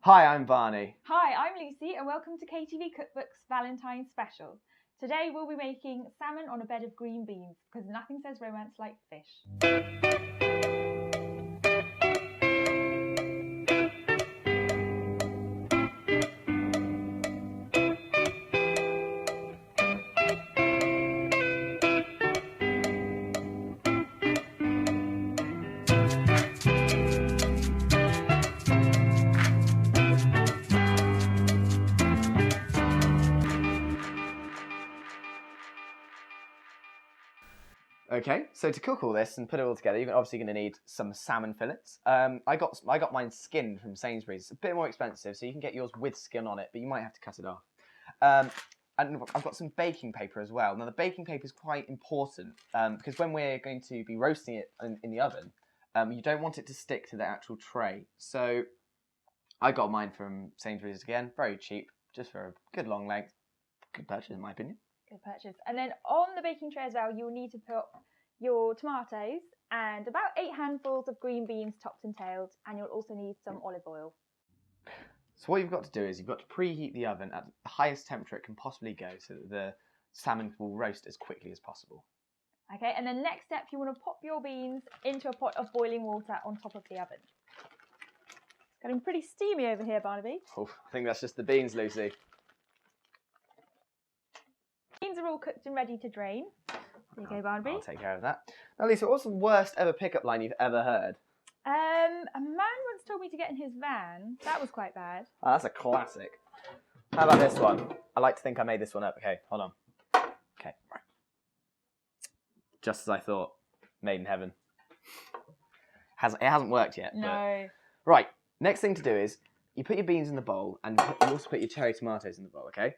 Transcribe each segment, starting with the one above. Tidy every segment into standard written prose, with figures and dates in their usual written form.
Hi, I'm Barney. Hi, I'm Lucy and welcome to KTV Cookbook's Valentines special. Today we'll be making salmon on a bed of green beans because nothing says romance like fish. Okay, so to cook all this and put it all together, you're obviously going to need some salmon fillets. I got mine skinned from Sainsbury's. It's a bit more expensive, so you can get yours with skin on it, but you might have to cut it off. And I've got some baking paper as well. Now the baking paper is quite important because when we're going to be roasting it in the oven, you don't want it to stick to the actual tray. So I got mine from Sainsbury's again, very cheap, just for a good long length. Good purchase in my opinion. Good purchase. And then on the baking tray as well, you'll need to put your tomatoes and about 8 handfuls of green beans topped and tailed, and you'll also need some olive oil. So what you've got to do is you've got to preheat the oven at the highest temperature it can possibly go so that the salmon will roast as quickly as possible. Okay, and then next step, you want to pop your beans into a pot of boiling water on top of the oven. It's getting pretty steamy over here, Barnaby. Oh, I think that's just the beans, Lucy. Beans are all cooked and ready to drain. There you go, Barnaby. I'll take care of that. Now, Lisa, what's the worst ever pickup line you've ever heard? A man once told me to get in his van. That was quite bad. Oh, that's a classic. How about this one? I like to think I made this one up. Okay, hold on. Okay, right. Just as I thought. Made in heaven. It hasn't worked yet. No. But... Right, next thing to do is you put your beans in the bowl and you also put your cherry tomatoes in the bowl, okay?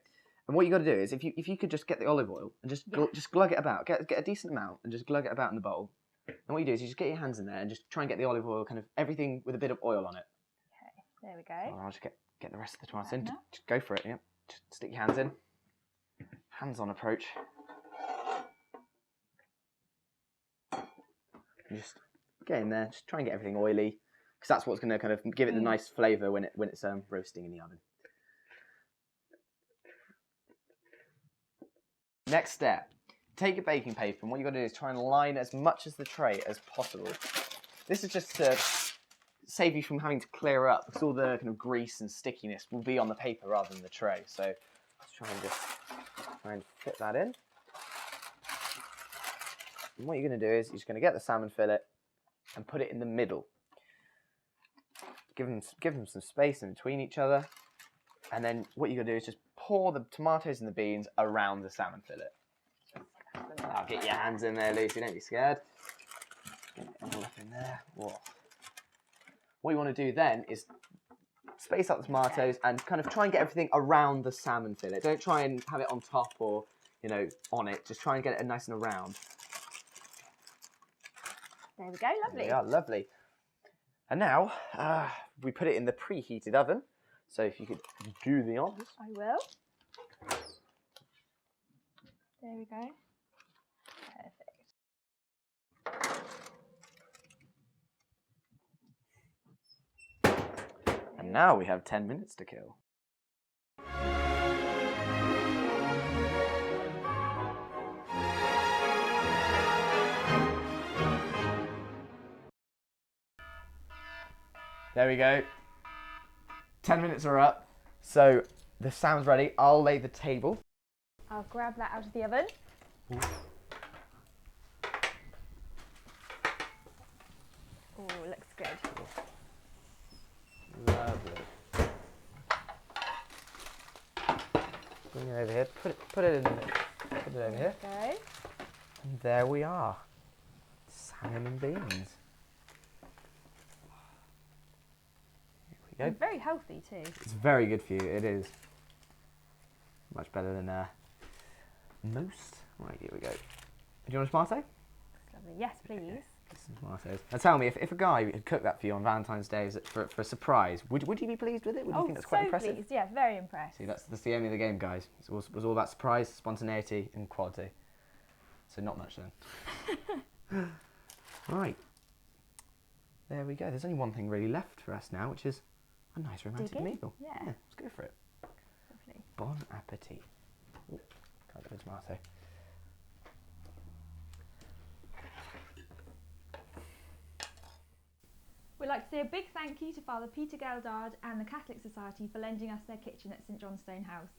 And what you got to do is, if you could just get the olive oil and just glug it about, get a decent amount and just glug it about in the bowl. And what you do is you just get your hands in there and just try and get the olive oil, kind of everything with a bit of oil on it. Okay, there we go. So I'll just get the rest of the tomatoes in. Just go for it. Yeah, just stick your hands in. Hands-on approach. And just get in there. Just try and get everything oily, because that's what's going to kind of give it the nice flavour when it's roasting in the oven. Next step, take your baking paper and what you've got to do is try and line as much as the tray as possible. This is just to save you from having to clear up, because all the kind of grease and stickiness will be on the paper rather than the tray. So let's try and fit that in. And what you're going to do is you're just going to get the salmon fillet and put it in the middle. Give them some space in between each other. And then what you're going to do is just pour the tomatoes and the beans around the salmon fillet. I'll get your hands in there, Lucy, don't be scared. Get it all up in there. Whoa. What you want to do then is space out the tomatoes and kind of try and get everything around the salmon fillet. Don't try and have it on top or, on it. Just try and get it nice and around. There we go, lovely. There we are, lovely. And now, we put it in the preheated oven. So if you could do the honors. I will. There we go. Perfect. And now we have 10 minutes to kill. There we go. 10 minutes are up. So the salmon's ready. I'll lay the table. I'll grab that out of the oven. Oh, looks good. Lovely. Bring it over here. Put it in the middle. Put it over here. Okay. And there we are. Salmon and beans. Here we go. Very healthy too. It's very good for you. It is. Much better than most. Right, here we go. Do you want a tomato? Lovely. Yes, please. Okay. Some tomatoes. Now tell me, if a guy had cooked that for you on Valentine's Day for a surprise, would you be pleased with it? Would you think that's quite impressive? Pleased. Yeah, very impressed. See, that's the aim of the game, guys. It was all about surprise, spontaneity, and quality. So not much then. Right. There we go. There's only one thing really left for us now, which is a nice romantic Dig in. meal. Yeah. Let's go for it. Lovely. Bon appetit. Ooh, can't get the tomato. We'd like to say a big thank you to Father Peter Geldard and the Catholic Society for lending us their kitchen at St Johnstone House.